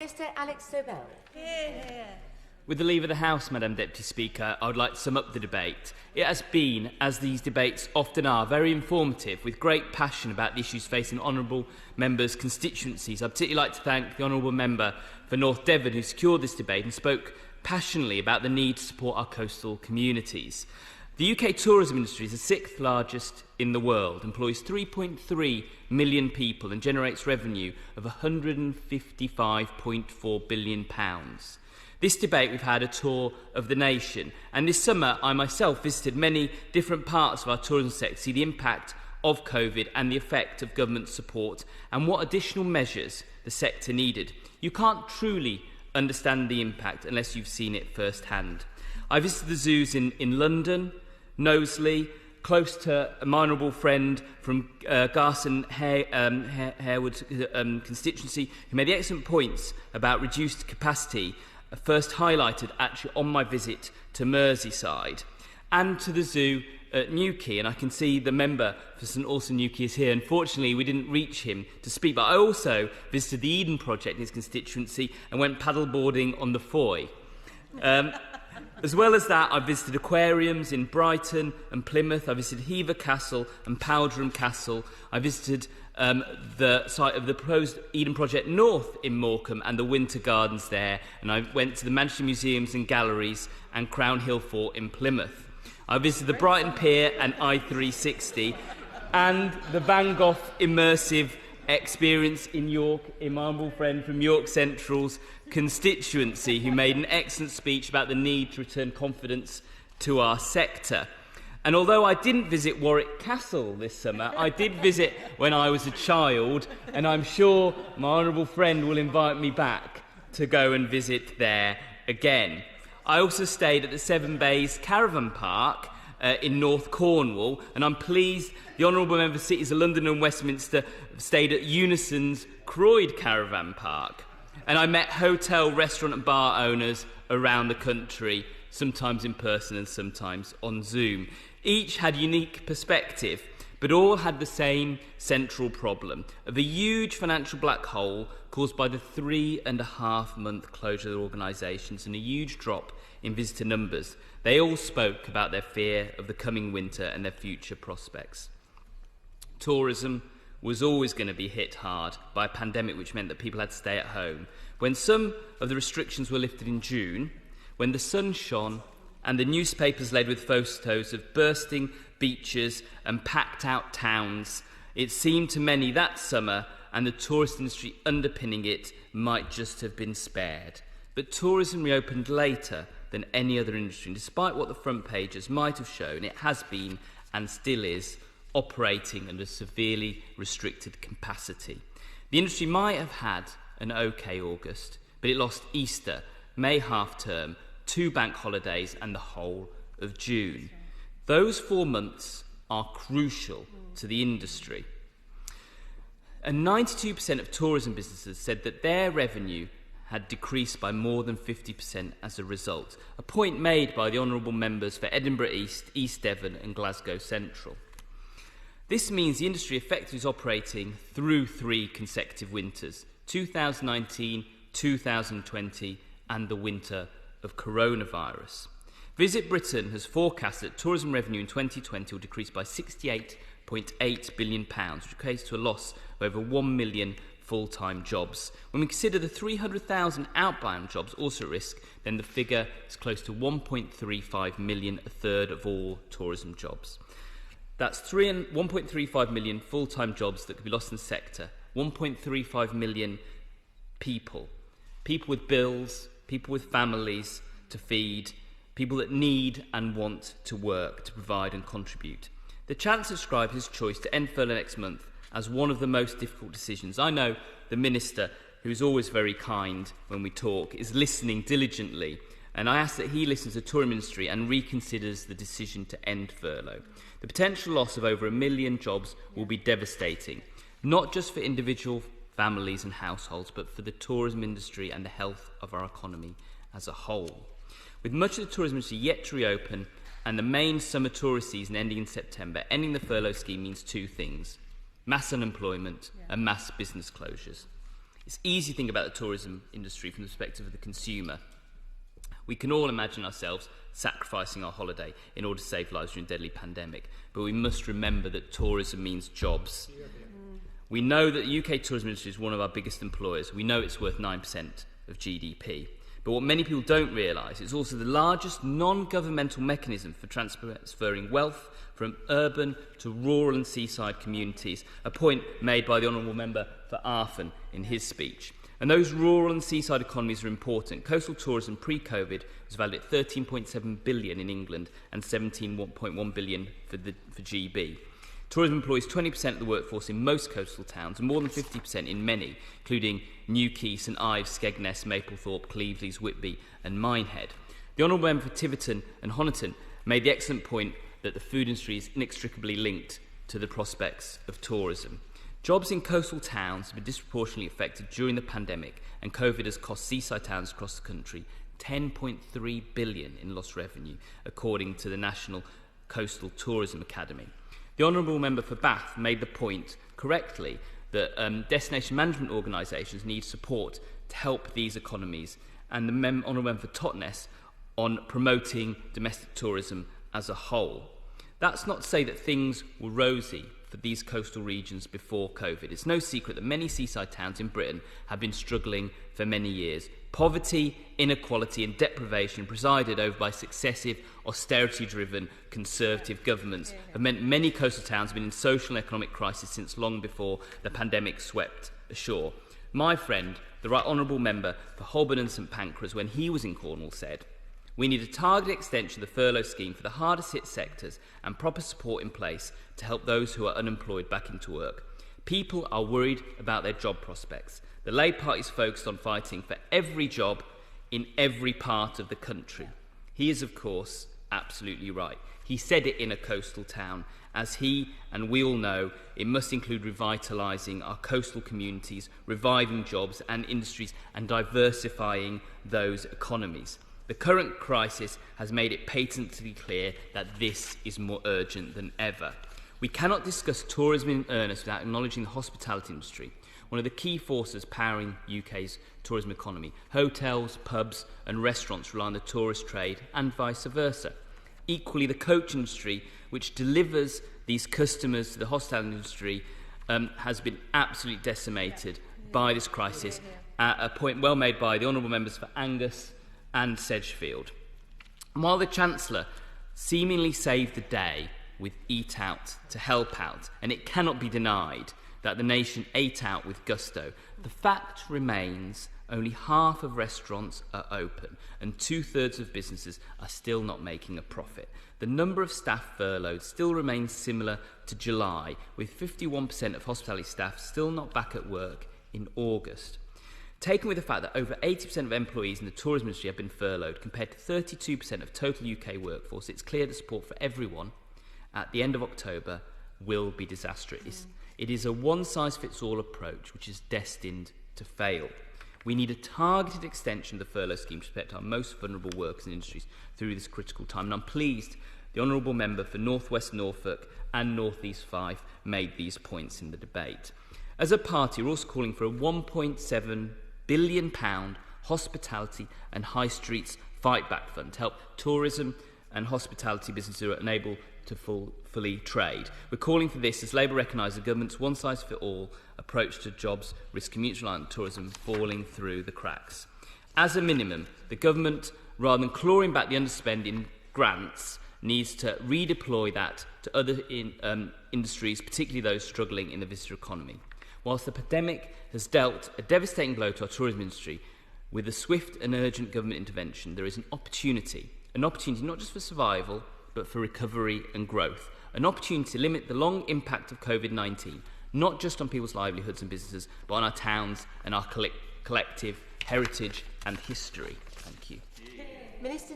Mr. Alex Sobel. With the leave of the House, Madam Deputy Speaker, I would like to sum up the debate. It has been, as these debates often are, very informative, with great passion about the issues facing honourable members' constituencies. I'd particularly like to thank the honourable member for North Devon who secured this debate and spoke passionately about the need to support our coastal communities. The UK tourism industry is the sixth largest in the world, employs 3.3 million people and generates revenue of £155.4 billion. This debate we've had a tour of the nation, and this summer I myself visited many different parts of our tourism sector to see the impact of COVID and the effect of government support and what additional measures the sector needed. You can't truly understand the impact unless you've seen it firsthand. I visited the zoos in London, Knowsley, close to my honourable friend from Garson Harewood constituency, who made the excellent points about reduced capacity, first highlighted actually on my visit to Merseyside, and to the zoo at Newquay. And I can see the member for St Aulstone Newquay is here. Unfortunately, we didn't reach him to speak, but I also visited the Eden Project in his constituency and went paddleboarding on the Foy. As well as that, I visited aquariums in Brighton and Plymouth. I visited Hever Castle and Powderham Castle. I visited the site of the proposed Eden Project North in Morecambe and the Winter Gardens there. And I went to the Manchester Museums and Galleries and Crown Hill Fort in Plymouth. I visited the Brighton Pier and I-360 and the Van Gogh immersive experience in York, in my humble friend from York Central's constituency, who made an excellent speech about the need to return confidence to our sector. And although I didn't visit Warwick Castle this summer, I did visit when I was a child, and I'm sure my honourable friend will invite me back to go and visit there again. I also stayed at the Seven Bays Caravan Park in North Cornwall, and I'm pleased the honourable member for cities of London and Westminster stayed at Unison's Croyd Caravan Park. And I met hotel, restaurant and bar owners around the country, sometimes in person and sometimes on Zoom. Each had unique perspective, but all had the same central problem of a huge financial black hole caused by the 3.5-month closure of their organisations and a huge drop in visitor numbers. They all spoke about their fear of the coming winter and their future prospects. Tourism was always going to be hit hard by a pandemic, which meant that people had to stay at home. When some of the restrictions were lifted in June, when the sun shone and the newspapers led with photos of bursting beaches and packed out towns, it seemed to many that summer and the tourist industry underpinning it might just have been spared. But tourism reopened later than any other industry, and despite what the front pages might have shown, it has been and still is operating under severely restricted capacity. The industry might have had an okay August, but it lost Easter, May half-term, 2 bank holidays and the whole of June. Those 4 months are crucial to the industry. And 92% of tourism businesses said that their revenue had decreased by more than 50% as a result, a point made by the honourable members for Edinburgh East, East Devon and Glasgow Central. This means the industry effectively is operating through 3 consecutive winters, 2019, 2020 and the winter of coronavirus. Visit Britain has forecast that tourism revenue in 2020 will decrease by £68.8 billion, which equates to a loss of over 1 million full-time jobs. When we consider the 300,000 outbound jobs also at risk, then the figure is close to 1.35 million, a third of all tourism jobs. That's 1.35 million full-time jobs that could be lost in the sector, 1.35 million people with bills, people with families to feed, people that need and want to work to provide and contribute. The Chancellor described his choice to end furlough next month as one of the most difficult decisions. I know the Minister, who is always very kind when we talk, is listening diligently, and I ask that he listens to the tourism industry and reconsiders the decision to end furlough. The potential loss of over 1 million jobs will be devastating, not just for individual families and households, but for the tourism industry and the health of our economy as a whole. With much of the tourism industry yet to reopen and the main summer tourist season ending in September, ending the furlough scheme means 2 things: mass unemployment and mass business closures. It's easy to think about the tourism industry from the perspective of the consumer. We can all imagine ourselves sacrificing our holiday in order to save lives during a deadly pandemic, but we must remember that tourism means jobs. We know that the UK tourism industry is one of our biggest employers. We know it's worth 9% of GDP. But what many people don't realise is also the largest non-governmental mechanism for transferring wealth from urban to rural and seaside communities, a point made by the Honourable Member for Arfon in his speech. And those rural and seaside economies are important. Coastal tourism pre-COVID was valued at £13.7 billion in England and £17.1 billion for GB. Tourism employs 20% of the workforce in most coastal towns and more than 50% in many, including Newquay, St Ives, Skegness, Maplethorpe, Cleveleys, Whitby and Minehead. The Honourable Member for Tiverton and Honiton made the excellent point that the food industry is inextricably linked to the prospects of tourism. Jobs in coastal towns have been disproportionately affected during the pandemic, and COVID has cost seaside towns across the country £10.3 billion in lost revenue, according to the National Coastal Tourism Academy. The Honourable Member for Bath made the point correctly that destination management organisations need support to help these economies, and the Honourable Member for Totnes on promoting domestic tourism as a whole. That's not to say that things were rosy for these coastal regions before COVID. It's no secret that many seaside towns in Britain have been struggling for many years. Poverty, inequality and deprivation, presided over by successive austerity-driven Conservative governments, have meant many coastal towns have been in social and economic crisis since long before the pandemic swept ashore. My friend, the Right Honourable Member for Holborn and St Pancras, when he was in Cornwall, said, "We need a targeted extension of the furlough scheme for the hardest hit sectors and proper support in place to help those who are unemployed back into work. People are worried about their job prospects. The Labour Party is focused on fighting for every job in every part of the country." He is, of course, absolutely right. He said it in a coastal town. As he and we all know, it must include revitalising our coastal communities, reviving jobs and industries and diversifying those economies. The current crisis has made it patently clear that this is more urgent than ever. We cannot discuss tourism in earnest without acknowledging the hospitality industry, one of the key forces powering UK's tourism economy. Hotels, pubs and restaurants rely on the tourist trade and vice versa. Equally, the coach industry, which delivers these customers to the hospitality industry, has been absolutely decimated by this crisis, a point well made by the Honourable Members for Angus and Sedgefield. And while the Chancellor seemingly saved the day with Eat Out to help out, and it cannot be denied that the nation ate out with gusto, the fact remains only half of restaurants are open and 2/3 of businesses are still not making a profit. The number of staff furloughed still remains similar to July, with 51% of hospitality staff still not back at work in August. Taken with the fact that over 80% of employees in the tourism industry have been furloughed, compared to 32% of total UK workforce, it's clear that support for everyone at the end of October will be disastrous. It is a one-size-fits-all approach which is destined to fail. We need a targeted extension of the furlough scheme to protect our most vulnerable workers and industries through this critical time. And I'm pleased the Honourable Member for North West Norfolk and North East Fife made these points in the debate. As a party, we're also calling for a £1.7 billion hospitality and high streets fight back fund to help tourism and hospitality businesses who are unable to fully trade. We're calling for this as Labour recognises the government's one-size-fits-all approach to jobs risks community-reliant tourism falling through the cracks. As a minimum, the government, rather than clawing back the underspend in grants, needs to redeploy that to other industries, particularly those struggling in the visitor economy. Whilst the pandemic has dealt a devastating blow to our tourism industry, with a swift and urgent government intervention, there is an opportunity not just for survival, but for recovery and growth. An opportunity to limit the long impact of COVID-19, not just on people's livelihoods and businesses, but on our towns and our collective heritage and history. Thank you. Minister